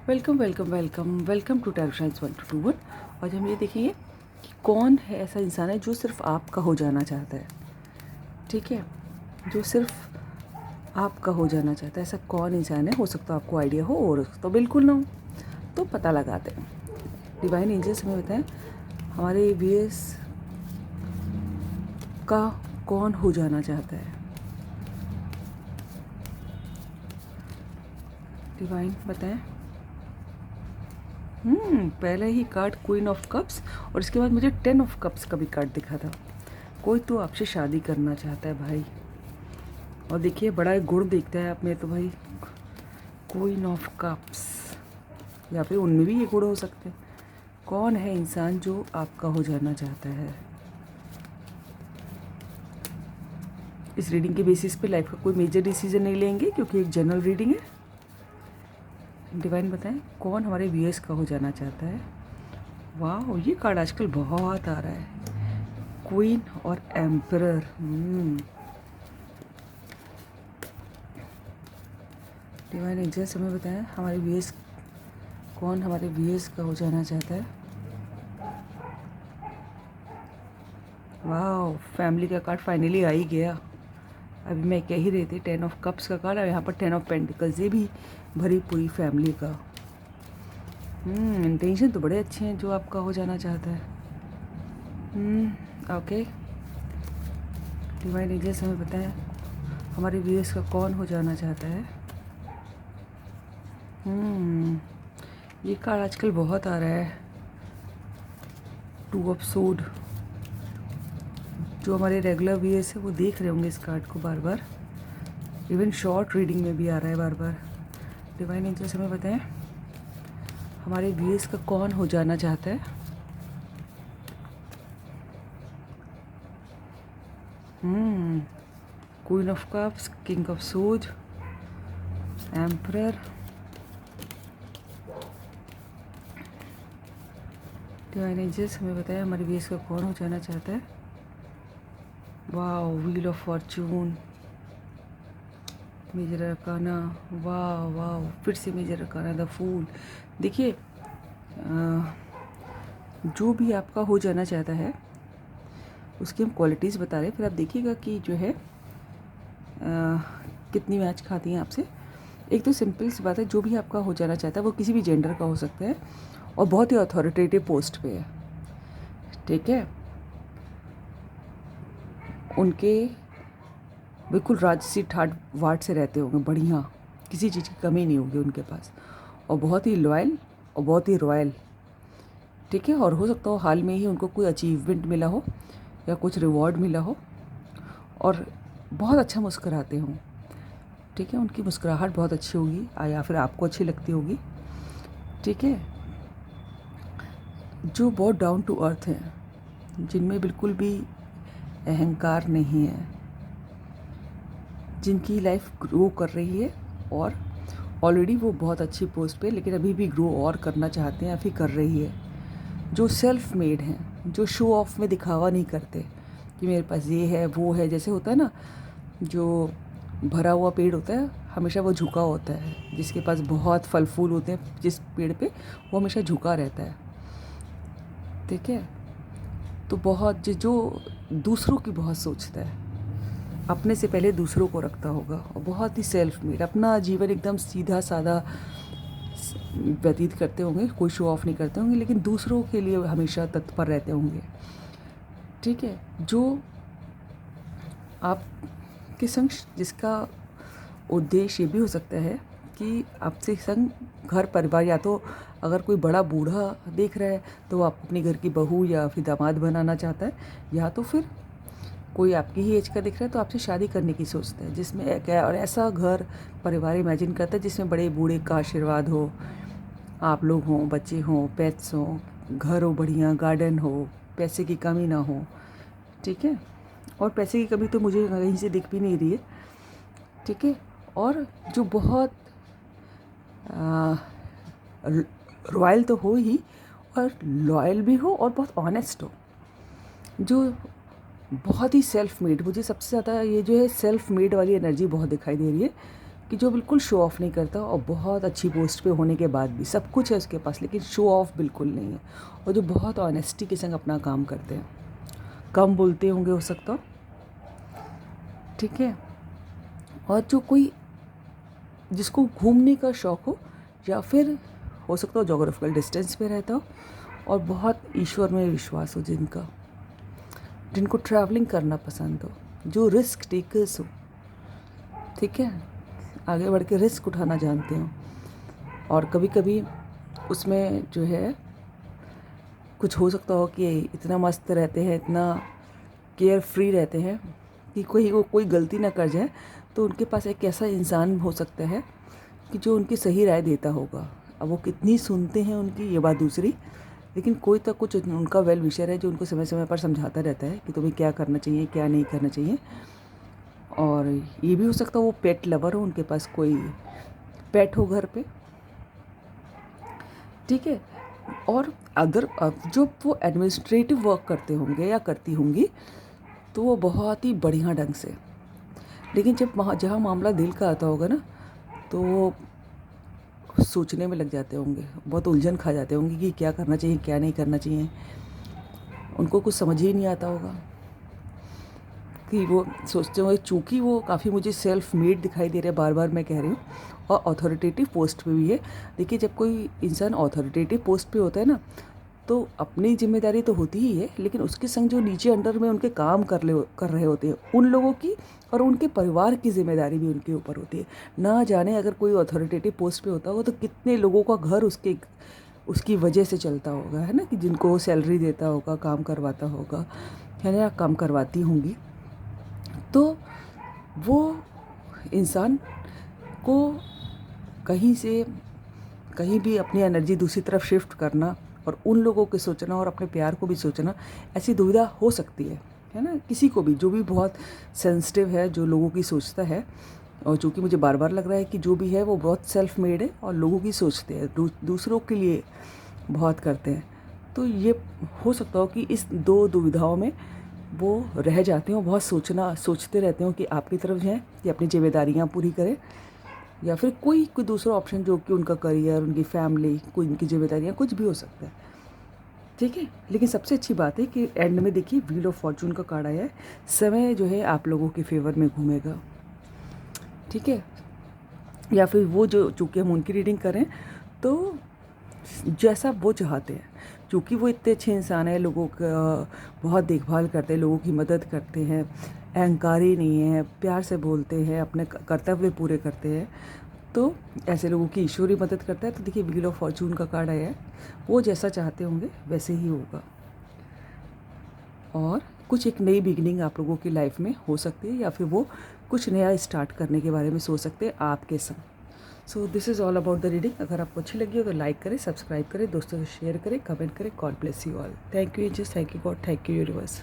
Welcome welcome welcome welcome to tarot science 1 2 1। आज हम ये देखेंगे कि कौन है ऐसा इंसान है जो सिर्फ आपका हो जाना चाहता है। ठीक है, जो सिर्फ आपका हो जाना चाहता है, ऐसा कौन इंसान है। हो सकता है आपको आइडिया हो और तो बिल्कुल ना हो, तो पता लगाते हैं। डिवाइन एंजल्स हमें बताएं हमारे वीएस का कौन हो जाना चाहता है। डिवाइन बताएं। पहले ही कार्ड क्वीन ऑफ कप्स और इसके बाद मुझे 10 ऑफ कप्स का भी कार्ड दिखा था। कोई तो आपसे शादी करना चाहता है भाई, और देखिए बड़ा एक गुण देखता है आप में तो भाई, क्वीन ऑफ कप्स, या फिर उनमें भी ये गुण हो सकते हैं। कौन है इंसान जो आपका हो जाना चाहता है। इस रीडिंग के बेसिस पे लाइफ का कोई मेजर डिसीजन नहीं लेंगे क्योंकि एक जनरल रीडिंग है। डिवाइन बताएं कौन हमारे व्यूअर्स का हो जाना चाहता है। वाह, ये कार्ड आजकल बहुत आ रहा है, क्वीन और एम्परर। डिवाइन एंजल्स हमें बताएं हमारे व्यूअर्स कौन हमारे व्यूअर्स का हो जाना चाहता है। वाह, फैमिली का कार्ड फाइनली आ ही गया। अभी मैं कह ही रही थी 10 ऑफ कप्स का कार्ड, और यहाँ पर 10 ऑफ पेंटिकल्स, ये भी भरी पूरी फैमिली का। इंटेंशन तो बड़े अच्छे हैं जो आपका हो जाना चाहता है। ओके, डिवाइन एंजल्स हमें बताएं हमारे व्यूअर्स का कौन हो जाना चाहता है। ये कार्ड आजकल बहुत आ रहा है, 2 ऑफ सोड। जो हमारे रेगुलर व्यूअर्स है वो देख रहे होंगे इस कार्ड को बार बार, इवन शॉर्ट रीडिंग में भी आ रहा है बार बार। डिवाइन एंजल्स हमें बताएं हमारे व्यूअर्स का कौन हो जाना चाहता है। Queen of cups, king of सोड, एम्परर। डिवाइन एंजल्स हमें बताया हमारे व्यूअर्स का कौन हो जाना चाहता है। वाह, wheel of fortune, major arcana. वाह वाह, फिर से मेजर अरकाना, द फूल। देखिए जो भी आपका हो जाना चाहता है उसकी हम क्वालिटीज़ बता रहे हैं, फिर आप देखिएगा कि जो है कितनी मैच खाती हैं आपसे। एक तो सिंपल सी बात है, जो भी आपका हो जाना चाहता है वो किसी भी जेंडर का हो सकता है और बहुत ही अथॉरिटेटिव पोस्ट पे है। ठीक है, उनके बिल्कुल राजसी ठाट वाट से रहते होंगे, बढ़िया, किसी चीज़ की कमी नहीं होगी उनके पास, और बहुत ही लॉयल और बहुत ही रॉयल। ठीक है, और हो सकता हो हाल में ही उनको कोई अचीवमेंट मिला हो या कुछ रिवॉर्ड मिला हो, और बहुत अच्छा मुस्कुराते हों। ठीक है, उनकी मुस्कुराहट बहुत अच्छी होगी या फिर आपको अच्छी लगती होगी। ठीक है, जो बहुत डाउन टू अर्थ हैं, जिनमें बिल्कुल भी अहंकार नहीं है, जिनकी लाइफ ग्रो कर रही है और ऑलरेडी वो बहुत अच्छी पोस्ट पे, लेकिन अभी भी ग्रो और करना चाहते हैं या फिर कर रही है। जो सेल्फ मेड हैं, जो शो ऑफ में दिखावा नहीं करते कि मेरे पास ये है वो है। जैसे होता है ना, जो भरा हुआ पेड़ होता है हमेशा वो झुका होता है, जिसके पास बहुत फल फूल होते हैं जिस पेड़ पे, वो हमेशा झुका रहता है। ठीक है, तो बहुत जो दूसरों की बहुत सोचता है, अपने से पहले दूसरों को रखता होगा, और बहुत ही सेल्फ मेड, अपना जीवन एकदम सीधा साधा व्यतीत करते होंगे, कोई शो ऑफ नहीं करते होंगे, लेकिन दूसरों के लिए हमेशा तत्पर रहते होंगे। ठीक है, जो आपके संग, जिसका उद्देश्य ये भी हो सकता है कि आपसे संग घर परिवार, या तो अगर कोई बड़ा बूढ़ा देख रहा है तो वो आपको अपनी घर की बहू या फिर दामाद बनाना चाहता है, या तो फिर कोई आपकी ही एज का दिख रहा है तो आपसे शादी करने की सोचता है, जिसमें और ऐसा घर परिवार इमेजिन करता है जिसमें बड़े बूढ़े का आशीर्वाद हो, आप लोग हों, बच्चे हों, पेट्स हों, घर हो बढ़िया, गार्डन हो, पैसे की कमी ना हो। ठीक है, और पैसे की कमी तो मुझे कहीं से दिख भी नहीं रही है। ठीक है, और जो बहुत रॉयल तो हो ही, और लॉयल भी हो और बहुत ऑनेस्ट हो, जो बहुत ही सेल्फ मेड। मुझे सबसे ज़्यादा ये जो है सेल्फ मेड वाली एनर्जी बहुत दिखाई दे रही है, कि जो बिल्कुल शो ऑफ नहीं करता और बहुत अच्छी पोस्ट पे होने के बाद भी सब कुछ है उसके पास, लेकिन शो ऑफ बिल्कुल नहीं है, और जो बहुत ऑनेस्टी के संग अपना काम करते हैं। कम बोलते होंगे हो सकता, ठीक है। और जो कोई जिसको घूमने का शौक़ हो, या फिर हो सकता हो जोग्राफिकल डिस्टेंस पे रहता हो, और बहुत ईश्वर में विश्वास हो जिनको ट्रैवलिंग करना पसंद हो, जो रिस्क टेकर्स हो, ठीक है, आगे बढ़ के रिस्क उठाना जानते हो। और कभी कभी उसमें जो है कुछ हो सकता हो कि इतना मस्त रहते हैं, इतना केयर फ्री रहते हैं कि कोई गलती ना कर जाए, तो उनके पास एक ऐसा इंसान हो सकता है कि जो उनकी सही राय देता होगा। अब वो कितनी सुनते हैं उनकी, ये बात दूसरी, लेकिन कोई तो कुछ उनका वेल विशर है जो उनको समय समय पर समझाता रहता है कि तुम्हें क्या करना चाहिए, क्या नहीं करना चाहिए। और ये भी हो सकता है वो पेट लवर हो, उनके पास कोई पेट हो घर पे, ठीक है। और अदर जो वो एडमिनिस्ट्रेटिव वर्क करते होंगे या करती होंगी, तो वो बहुत ही बढ़िया ढंग से, लेकिन जब जहाँ मामला दिल का आता होगा ना, तो वो सोचने में लग जाते होंगे, बहुत उलझन खा जाते होंगे कि क्या करना चाहिए, क्या नहीं करना चाहिए। उनको कुछ समझ ही नहीं आता होगा कि वो सोचते होंगे, चूँकि वो काफ़ी मुझे सेल्फ मेड दिखाई दे रहे हैं, बार बार मैं कह रही हूँ, और अथॉरिटेटिव पोस्ट पे भी है। देखिए, जब कोई इंसान अथॉरिटेटिव पोस्ट पे होता है ना, तो अपनी जिम्मेदारी तो होती ही है, लेकिन उसके संग जो नीचे अंडर में उनके काम कर रहे होते हैं, उन लोगों की और उनके परिवार की जिम्मेदारी भी उनके ऊपर होती है। ना जाने अगर कोई अथॉरिटेटिव पोस्ट पे होता होगा तो कितने लोगों का घर उसकी वजह से चलता होगा, है ना, कि जिनको वो सैलरी देता होगा, काम करवाता होगा, है ना, काम करवाती होंगी। तो वो इंसान को कहीं से कहीं भी अपनी एनर्जी दूसरी तरफ शिफ्ट करना, और उन लोगों के सोचना और अपने प्यार को भी सोचना, ऐसी दुविधा हो सकती है ना, किसी को भी, जो भी बहुत सेंसिटिव है, जो लोगों की सोचता है। और चूँकि मुझे बार बार लग रहा है कि जो भी है वो बहुत सेल्फ मेड है और लोगों की सोचते हैं, दूसरों के लिए बहुत करते हैं। तो ये हो सकता हो कि इस दो दुविधाओं में वो रह जाते हो, बहुत सोचते रहते हो कि आपकी तरफ जाएँ कि अपनी जिम्मेदारियाँ पूरी करें, या फिर कोई दूसरा ऑप्शन जो कि उनका करियर, उनकी फैमिली, कोई उनकी जिम्मेदारियाँ, कुछ भी हो सकता है, ठीक है। लेकिन सबसे अच्छी बात है कि एंड में देखिए व्हील ऑफ फॉर्चून का कार्ड आया है, समय जो है आप लोगों के फेवर में घूमेगा, ठीक है। या फिर वो जो, चूँकि हम उनकी रीडिंग करें तो जैसा वो चाहते हैं, क्योंकि वो इतने अच्छे इंसान हैं, लोगों का बहुत देखभाल करते हैं, लोगों की मदद करते हैं, अहंकारी नहीं है, प्यार से बोलते हैं, अपने कर्तव्य पूरे करते हैं, तो ऐसे लोगों की ईश्वर ही मदद करता है। तो देखिए व्हील ऑफ फॉर्चून का कार्ड आया है, वो जैसा चाहते होंगे वैसे ही होगा, और कुछ एक नई बिगिनिंग आप लोगों की लाइफ में हो सकती है, या फिर वो कुछ नया स्टार्ट करने के बारे में सोच सकते हैं आपके संग। So this is all about the reading. अगर आपको अच्छी लगी हो तो लाइक करें, सब्सक्राइब करें, दोस्तों से शेयर करें, कमेंट करें। God bless you all. Thank you angels, thank you God, thank you universe.